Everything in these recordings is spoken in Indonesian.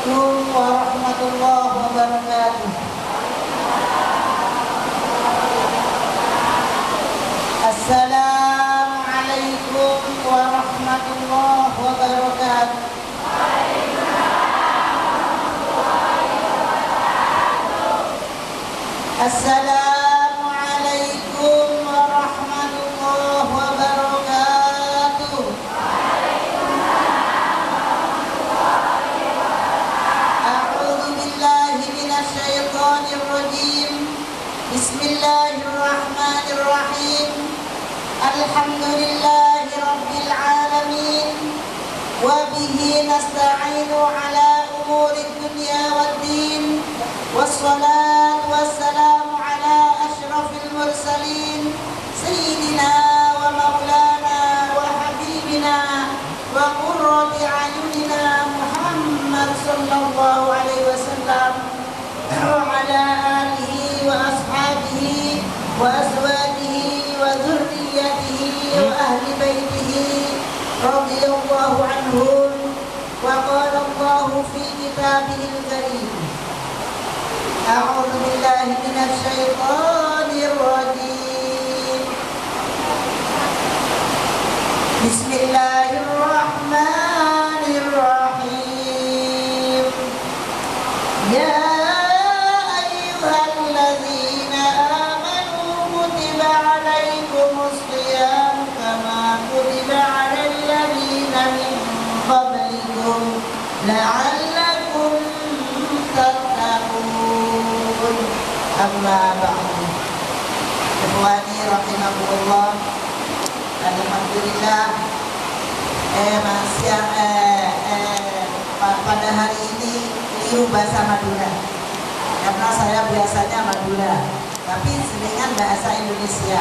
Assalamualaikum warahmatullahi wabarakatuh. Assalamualaikum warahmatullahi wabarakatuh. Assalamualaikum warahmatullahi wabarakatuh. A'udzu billahi minasy syaithanir rajim. Bismillahirrahmanirrahim. Alhamdulillahi rabbil alamin. Wa bihi nasta'inu ala umurid dunya waddin. Wassalatu wassalamu ala asyrafil mursalin sayyidina wa maulana wa habibina wa qurrati a'yunina Muhammad sallallahu alaihi wasallam wa ala alihi wa ashabihi wa azwajihi wa dhurriyyatihi wa ahli baitihi radhiyallahu anhum. Wa qala Allahu fi kitabihil karim, A'udzu billahi minasy syaithanir rajim. Bismillahirrahmanirrahim. Ya ayyuhalladzina amanu kutiba 'alaikumus shiyam kama kutiba 'alal ladzina min qablikum la'allakum tattaqun. Amma ba'du. Ikhwani rahimakumullah. Alhamdulillah, pada hari ini keliru bahasa Madura, karena saya biasanya Madura, tapi dengan bahasa Indonesia.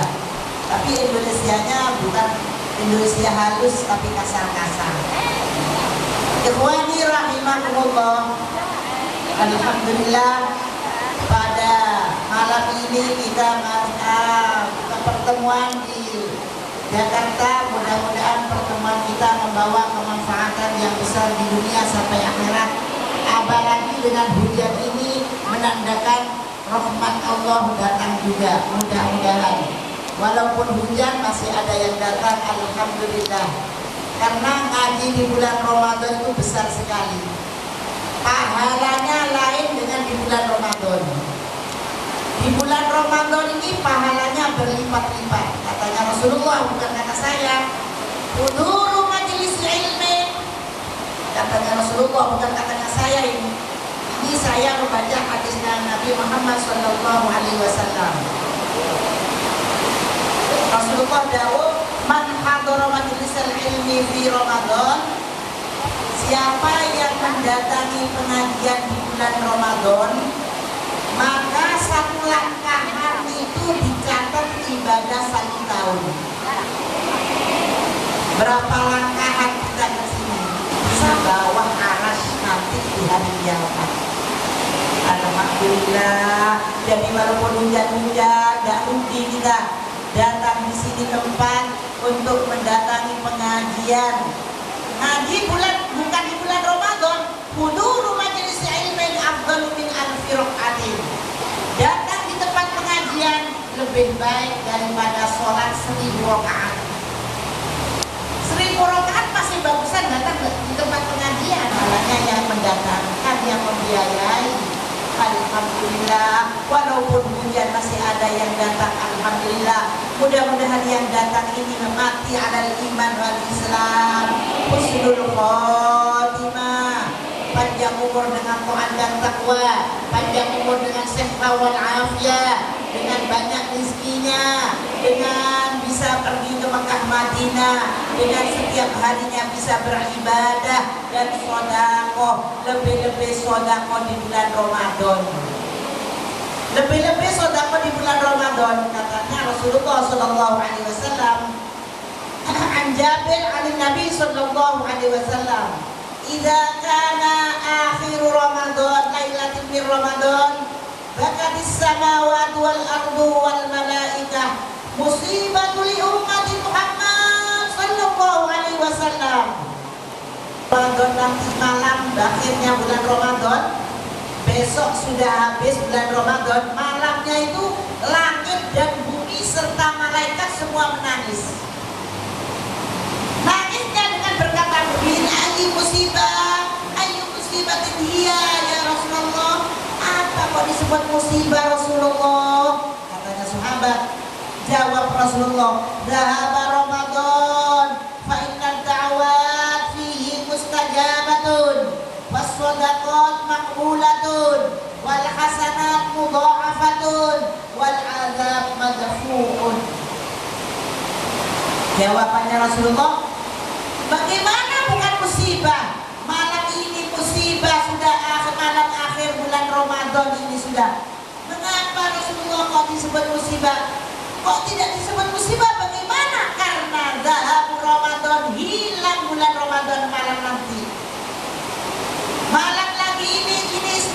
Tapi Indonesianya bukan Indonesia halus, tapi kasar-kasar. Ikhwani rahimakumullah. Alhamdulillah, pada malam ini kita pertemuan di Jakarta. Mudah-mudahan pertemuan kita membawa kemanfaatan yang besar di dunia sampai akhirat. Apalagi dengan hujan ini menandakan rahmat Allah datang juga. Mudah-mudahan walaupun hujan masih ada yang datang, alhamdulillah. Karena ngaji di bulan Ramadan itu besar sekali. Pahalanya lain dengan di bulan Ramadan. Di bulan Ramadan ini pahalanya berlipat-lipat. Katanya Rasulullah, bukan kata saya. Huduru majelis ilmi. Katanya Rasulullah, bukan katanya saya ini. Ini saya membaca hadisnya Nabi Muhammad sallallahu alaihi wasallam. Rasulullah dawuh, man hadara majelis ilmi fi Ramadan. Siapa yang mendatangi pengajian di bulan Ramadan, maka satu langkahan itu dicatat ibadah 1 tahun. Berapa langkahan kita ke sini? Bisa bawah aras nanti di hari kiamat. Alhamdulillah. Jadi walaupun hujan-hujan, gak rugi kita datang di sini tempat untuk mendatangi pengajian. Ngaji bukan di bulan Ramadan. Huduru majelis ilmin afdalu min alfi rakaatin. Datang di tempat pengajian lebih baik daripada sholat 1000 rakaat. 1000 rakaat masih bagusan datang di tempat pengajian. Makanya yang mendatangkan, yang membiayai. Alhamdulillah, walaupun hujan masih ada yang datang. Alhamdulillah, mudah-mudahan yang datang ini mati alal iman wal Islam, husnul khotimah, panjang umur dengan taat dan takwa, panjang umur dengan sehat wal afiyah, dengan banyak rezekinya, dengan bisa pergi ke Mekah Madinah, dengan setiap harinya bisa beribadah dan sedekah, lebih-lebih sedekah di bulan Ramadan. Lebih-lebih sedekah di bulan Ramadan. Katanya Rasulullah sallallahu alaihi wasallam, an Jabir an Nabi sallallahu alaihi wasallam, idza kana akhir Ramadan lailatul min Ramadan bakatis samawati wal ardu wal malaikah musibatul li ummati Muhammad sallallahu alaihi wasallam. Ramadan nanti malam akhirnya bulan Ramadan, besok sudah habis bulan Ramadan, malamnya itu langit dan bumi serta malaikat semua menangis. Nangisnya dengan berkata begini, ayu musibah dia ya Rasulullah. Apa kok disebut musibah Rasulullah? Katanya sahabat, jawab Rasulullah, dhahaba Ramadan fa innad da'awat fihi mustajabatun was shadaqat maqbulatun wal hasanat mudha'afatun wal azab madfu'un. Jawabannya Rasulullah, bagaimana bukan musibah? Malam ini musibah, sudah malam akhir bulan Ramadan ini sudah. Mengapa Rasulullah kok disebut musibah? Kok tidak disebut musibah? Bagaimana? Karena dhahab Ramadan, hilang bulan Ramadan malam nanti. Malam lagi ini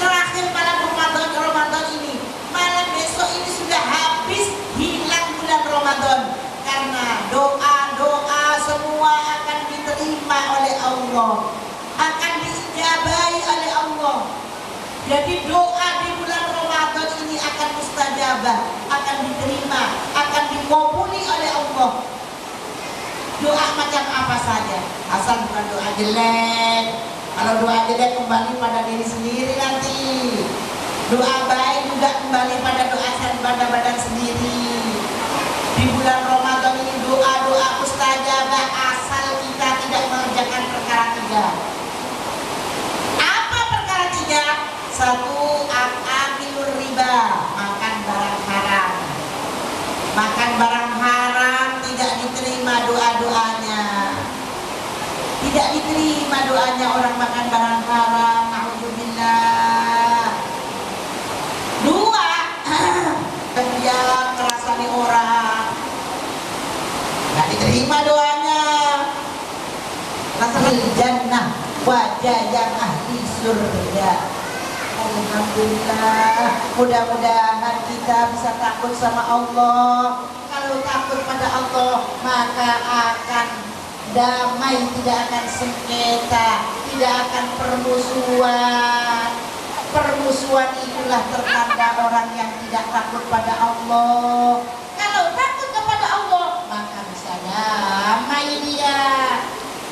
terakhir malam Ramadan ini. Malam besok ini sudah habis, hilang bulan Ramadan. Karena doa-doa semua akan diterima oleh Allah, akan diijabahi oleh Allah. Jadi doa di bulan Ramadan ini akan mustajabah, akan diterima, akan dikabuli oleh Allah. Doa macam apa saja, asal bukan doa jelek. Kalau doa jelek kembali pada diri sendiri nanti. Doa baik juga kembali pada doa pada badan sendiri. Di bulan Ramadan ini doa-doa mustajabah asal kita tidak mengerjakan perkara tiga. Apa perkara tiga? Satu, akilur riba, makan barang haram. Makan barang haram tidak diterima doa-doanya. Tidak diterima doanya orang makan barang haram. Alhamdulillah. Dua, dia ngerasani orang, nggak diterima doanya. Masalah jannah, wajah yang ahli surga. Alhamdulillah, mudah-mudahan kita bisa takut sama Allah. Kalau takut pada Allah, maka akan damai, tidak akan sengketa, tidak akan permusuhan. Permusuhan itulah tertanda orang yang tidak takut pada Allah. Kalau takut kepada Allah, maka bisa damai dia.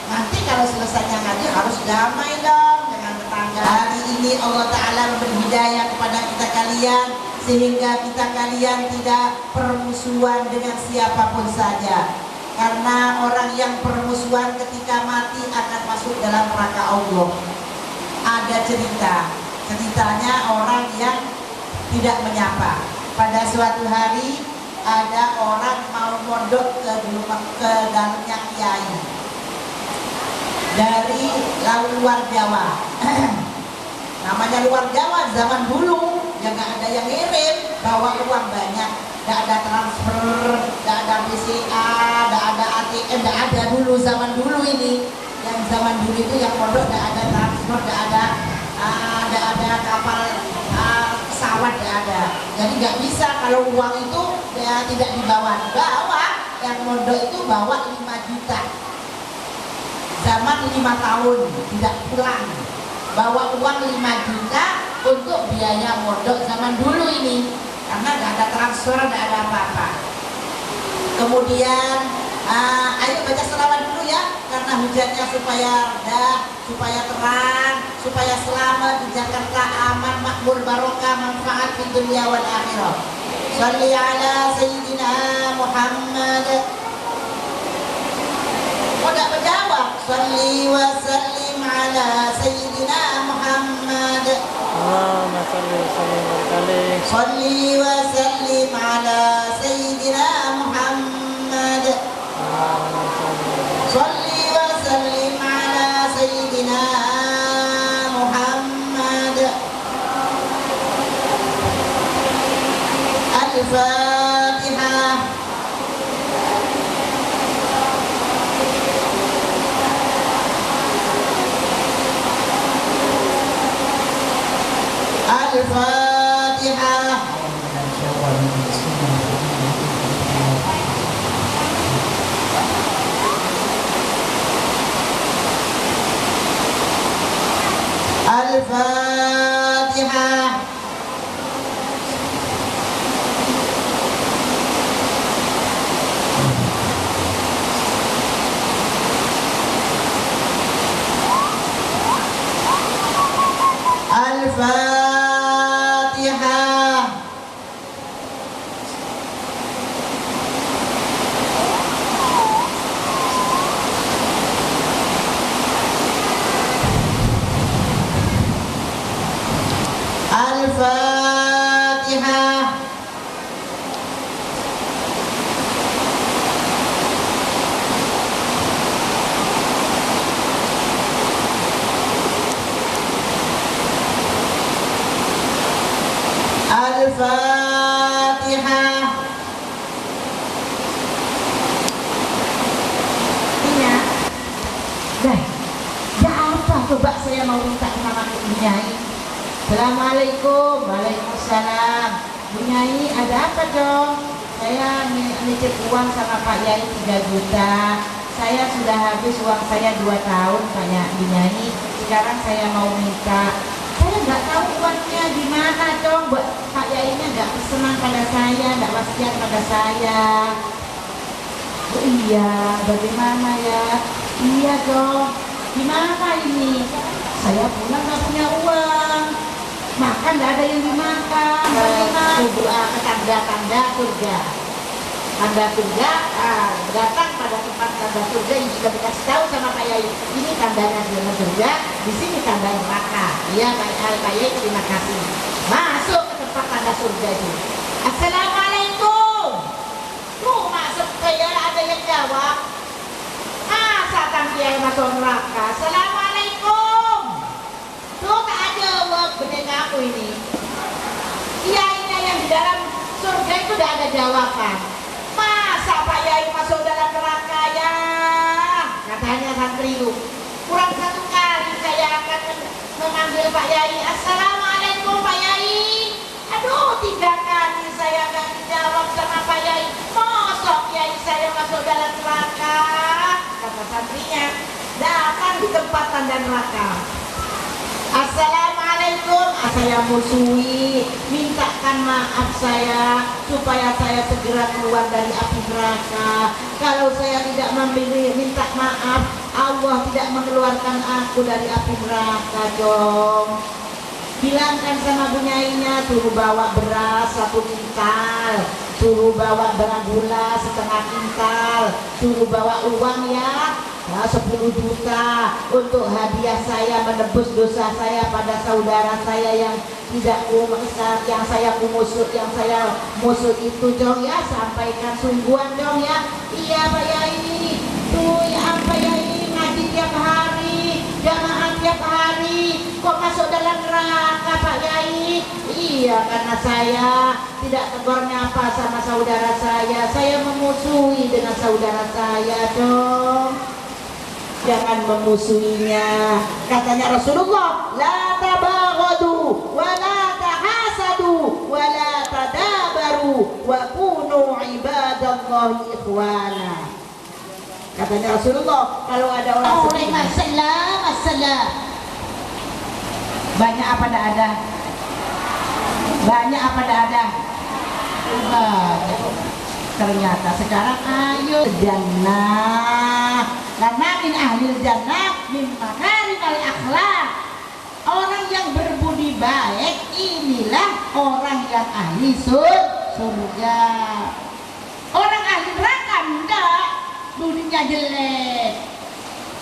Nanti kalau selesainya ngaji harus damai dong dengan tetangga. Hari ini Allah Ta'ala memberi hidayah kepada kita kalian, sehingga kita kalian tidak permusuhan dengan siapapun saja. Karena orang yang permusuhan ketika mati akan masuk dalam neraka Allah. Ada ceritanya orang yang tidak menyapa. Pada suatu hari ada orang mau mondok ke dalamnya kiai dari luar Jawa. Namanya luar Jawa zaman dulu, ya nggak ada yang ngirim, bawa uang banyak, nggak ada transfer, nggak ada BCA, nggak ada ATM, nggak ada dulu zaman dulu ini. Yang zaman dulu itu yang mondok nggak ada transfer, nggak ada kapal pesawat, nggak ada. Jadi nggak bisa kalau uang itu ya tidak dibawa. Yang mondok itu bawa 5 juta. Zaman 5 tahun tidak pulang, bawa uang 5 juta untuk biaya mondok zaman dulu ini, karena nggak ada transfer, nggak ada apa-apa. Kemudian ayo baca selawat dulu ya, karena hujannya supaya reda, supaya terang, supaya selamat di Jakarta, aman, makmur, barokah, manfaat di dunia wal akhirah. Shalli ala Sayyidina Muhammad. Kok gak menjawab? Shalli wa sallim ala Sayyidina Muhammad. Allahumma salli wa sallim wa barik. Shalli wa sallim ala Sayyidina Muhammad. Shalli wa sallim ala Sayyidina Muhammad. Al-Fatihah. Al-Fatihah. Nah, ya apa coba saya mau minta sama Bu Nyai. Assalamualaikum. Waalaikumsalam. Bu Nyai, ada apa dong? Saya nitip uang sama Pak Yai 3 juta. Saya sudah habis uang saya 2 tahun Pak Nyai. Sekarang saya mau minta. Saya nggak tahu uangnya di mana dong. Pak Yainya nggak senang pada saya, nggak wasiat pada saya. Oh iya, bagaimana ya? Iya dong. Gimana ini? Saya pulang nggak punya uang. Makan nggak ada yang dimakan. Bagaimana? Ke tanda-tanda surga. Tanda surga, datang pada tempat tanda surga yang sudah dikasih tahu sama Pak Yai. Ini tandanya tanda surga, di sini tanda neraka. Iya Pak Yai, terima kasih. Masuk ke tempat tanda surga itu. Assalamualaikum. Tuh masuk kayak ada yang jawab. Masa Kang Kiai masuk neraka? Assalamualaikum. Tuh tak jawab bener aku ini. Kiainya yang di dalam surga itu udah ada jawaban. Masa Pak Yai masuk dalam neraka ya? Katanya santri itu. Kurang 1 kali saya akan memanggil Pak Yai. Assalamualaikum Pak Yai. Aduh, 3 kali saya gak dijawab sama Pak Yai. Mosok Yai saya masuk dalam neraka? Kata santrinya, datang di tempat tanda neraka. Assalamualaikum. Saya musuhi, mintakan maaf saya supaya saya segera keluar dari api neraka. Kalau saya tidak minta maaf, Allah tidak mengeluarkan aku dari api neraka dong. Bilangkan sama Bu Nyainya, suruh bawa beras 1 kintal, suruh bawa gula setengah kintal, suruh bawa uang ya 10 juta untuk hadiah saya menebus dosa saya pada saudara saya yang yang saya musuh itu dong ya. Sampaikan sungguhan dong ya. Iya Pak Yai, tuh ya apa Yai ngaji tiap hari, jamaah tiap hari, kok masuk dalam neraka Pak Yai? Iya, karena saya tidak tegur nyapa sama saudara saya memusuhi dengan saudara saya dong. Jangan memusuhinya. Katanya Rasulullah, la tabaghadu wa la tahasadu wa la tadabaru wa kunu ibadallahi ikhwana. Katanya Rasulullah, kalau ada orang Assalam. Banyak apa dah ada? Banyak apa dah ada? Ternyata sekarang ayo jannah. Karena min ahlil jannah min makarimal akhlak. Orang yang berbudi baik inilah orang yang ahli surga. Orang ahli neraka enggak, budinya jelek.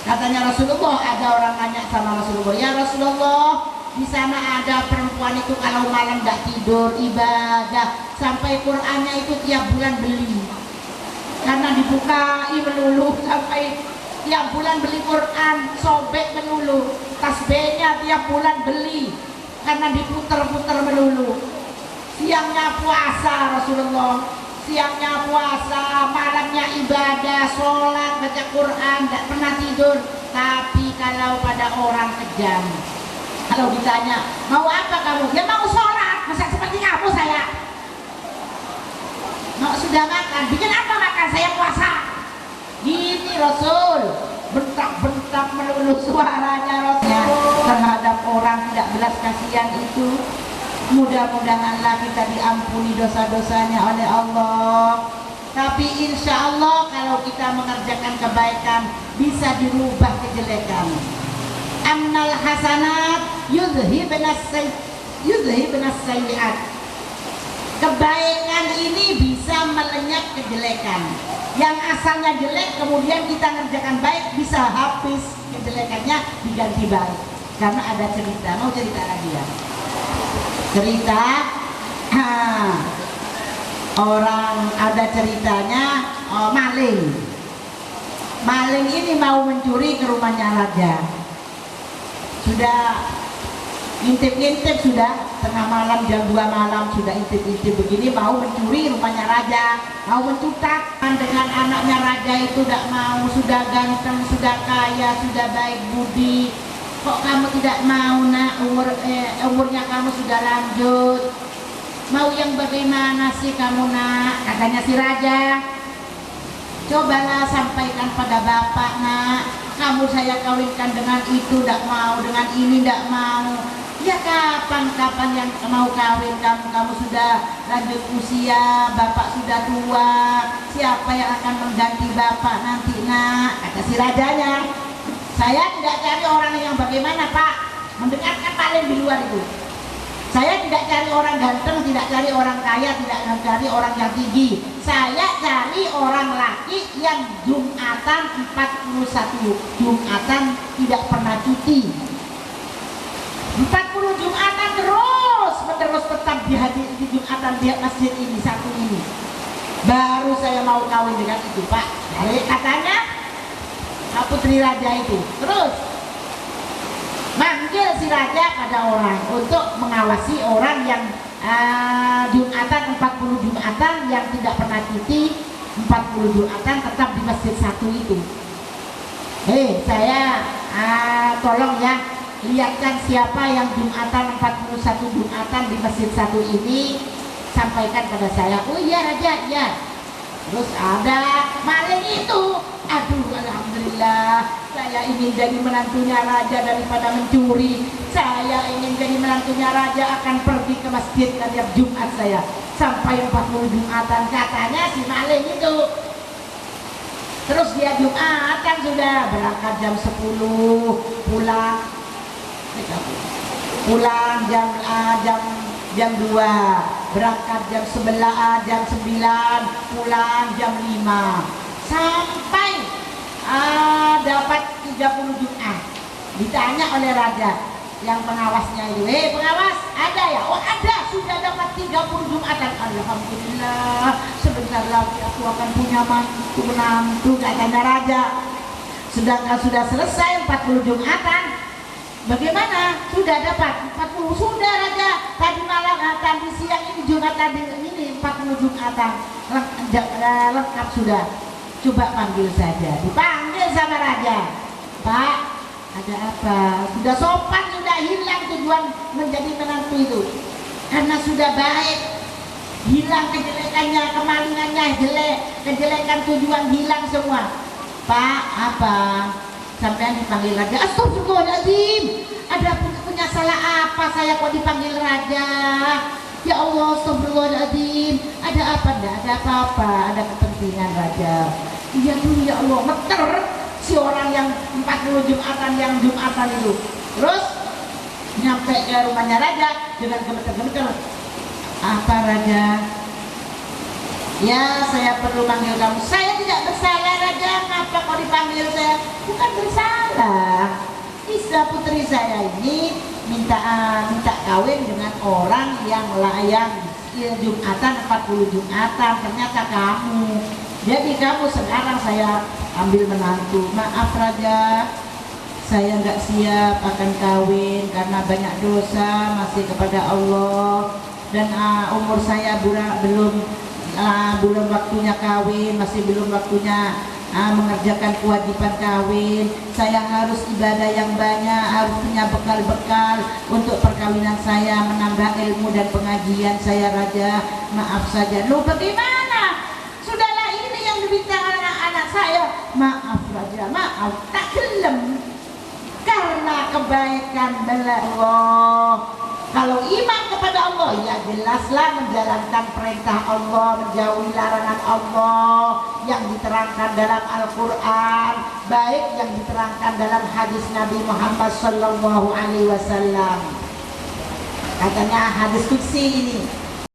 Katanya Rasulullah, ada orang nanya sama Rasulullah, ya Rasulullah, di sana ada perempuan itu kalau malam enggak tidur ibadah sampai Qur'annya itu tiap bulan beli. Karena dibukai melulu sampai tiap bulan beli Quran, sobek melulu, tasbihnya tiap bulan beli karena diputer-puter melulu. Siangnya puasa Rasulullah, siangnya puasa, malamnya ibadah, sholat, baca Quran, tidak pernah tidur. Tapi kalau pada orang kejam, kalau ditanya mau apa kamu, ya mau sholat, masa seperti kamu saya. Mau sudah makan, bikin apa makan, saya puasa. Gini Rasul, bentak-bentak melulu suaranya Rasul terhadap orang tidak belas kasihan itu. Mudah-mudahanlah kita diampuni dosa-dosanya oleh Allah. Tapi insya Allah kalau kita mengerjakan kebaikan bisa dirubah kejelekan. Amnal hasanat yudhibnas sayyi'at. Kebaikan ini bisa melenyap kejelekan. Yang asalnya jelek kemudian kita ngerjakan baik, bisa habis kejelekannya diganti baik. Karena ada cerita, mau cerita lagi ya. Cerita orang ada ceritanya maling. Maling ini mau mencuri ke rumahnya raja. Sudah Intip-intip sudah, tengah malam jam 2 malam sudah intip-intip begini, mau mencuri rumahnya raja, mau mencutak dengan anaknya raja itu tidak mau, sudah ganteng, sudah kaya, sudah baik budi. Kok kamu tidak mau nak, umurnya kamu sudah lanjut, mau yang bagaimana sih kamu nak, katanya si raja. Cobalah sampaikan pada bapak nak, kamu saya kawinkan dengan itu tidak mau, dengan ini tidak mau. Ya kapan-kapan yang mau kawin kamu sudah lanjut usia, bapak sudah tua, siapa yang akan mengganti bapak nanti nak, kata si rajanya. Saya tidak cari orang yang bagaimana pak, mendengarkan paling di luar itu. Saya tidak cari orang ganteng, tidak cari orang kaya, tidak cari orang yang tinggi. Saya cari orang laki yang Jumatan 41 Jumatan tidak pernah cuti, 40 Jumatan terus tetap di Jumatan di masjid ini satu ini. Baru saya mau kawin dengan itu pak. Jadi katanya putri raja itu terus manggil si raja pada orang untuk mengawasi orang yang Jumatan 40 Jumatan yang tidak pernah cuti, 40 Jumatan tetap di masjid satu itu. Saya tolong ya, lihatkan siapa yang Jumatan 41 Jumatan di masjid satu ini, sampaikan pada saya. Oh iya raja, iya. Terus ada maling itu. Aduh alhamdulillah, saya ingin jadi menantunya raja daripada mencuri. Saya ingin jadi menantunya raja, akan pergi ke masjid setiap Jumat saya sampai 40 Jumatan, katanya si maling itu. Terus dia Jumatan sudah berangkat jam 10, pulang jam 2, berangkat jam 11, jam 9, pulang jam 5, sampai dapat 30 Jumat. Ditanya oleh raja yang pengawasnya itu, pengawas ada ya? Oh ada, sudah dapat 30 Jumatan. Alhamdulillah, sebentar lagi aku akan punya menantu, katanya raja. Sedangkan sudah selesai 40 Jumatan. Bagaimana? Sudah dapat 40? Sudah raja, tadi malam, tadi siang ini Jumat, tadi ini 40 Jumatan lengkap sudah. Coba panggil saja. Dipanggil sama raja. Pak, ada apa? Sudah sopan, sudah hilang tujuan menjadi menantu itu, karena sudah baik, hilang kejelekannya, kemalingannya jelek, kejelekan tujuan hilang semua. Pak, apa? Sampai dipanggil raja. Astagfirullahaladzim, ada punya salah apa saya kok dipanggil raja? Ya Allah, astagfirullahaladzim, ada apa? Tidak ada apa-apa, ada kepentingan raja. Iya tuh ya Allah, meter si orang yang 40 Jumatan yang Jumatan itu. Terus nyampe ke rumahnya raja dengan gemeter-gemeter. Apa raja? Ya saya perlu panggil kamu. Saya tidak bersalah raja, kenapa kau dipanggil saya? Bukan bersalah, Isa putri saya ini minta kawin dengan orang yang layak Jumatan 40 Jumatan, ternyata kamu. Jadi kamu sekarang saya ambil menantu. Maaf raja, saya nggak siap akan kawin karena banyak dosa masih kepada Allah, dan umur saya belum waktunya kawin, masih belum waktunya mengerjakan kewajiban kawin. Saya harus ibadah yang banyak, harus punya bekal-bekal untuk perkawinan saya, menambah ilmu dan pengajian saya raja. Maaf saja. Loh bagaimana? Sudahlah ini yang diminta anak-anak saya. Maaf raja, maaf, tak gelem karena kebaikan bela Allah. Kalau iman kepada Allah, ya jelaslah menjalankan perintah Allah, menjauhi larangan Allah yang diterangkan dalam Al-Quran, baik yang diterangkan dalam hadis Nabi Muhammad SAW. Katanya hadis qudsi ini,